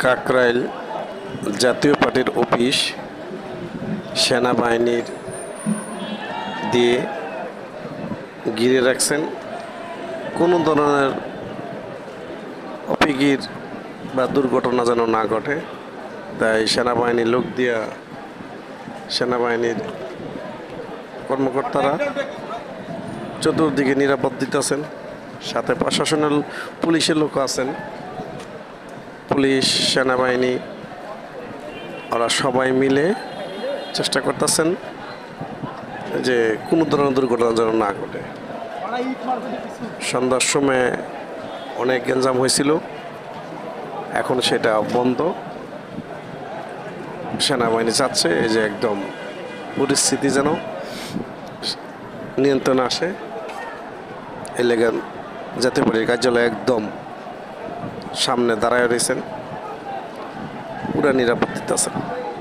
কাকরাইল জাতীয় পার্টির অফিস সেনাবাহিনীর দিয়ে ঘিরে রাখছেন। কোনো ধরনের অপ্রীতির বা দুর্ঘটনা যেন না ঘটে, তাই সেনাবাহিনীর লোক দিয়া সেনাবাহিনীর কর্মকর্তারা চতুর্দিকে নিরাপদ দিতেছেন। সাথে প্রশাসনের পুলিশের লোক আছেন, পুলিশ সেনাবাহিনী ওরা সবাই মিলে চেষ্টা করতেছেন যে কোনো ধরনের দুর্ঘটনা যেন না ঘটে। সন্ধ্যার সময় অনেক গ্যাঞ্জাম হয়েছিল, এখন সেটা বন্ধ। সেনাবাহিনী চাচ্ছে এই যে একদম পরিস্থিতি যেন নিয়ন্ত্রণে আসে। এই লেগে জাতীয় পার্টির কার্যালয় একদম সামনে দাঁড়ায় রয়েছেন, পুরা নিরাপত্তা আছে।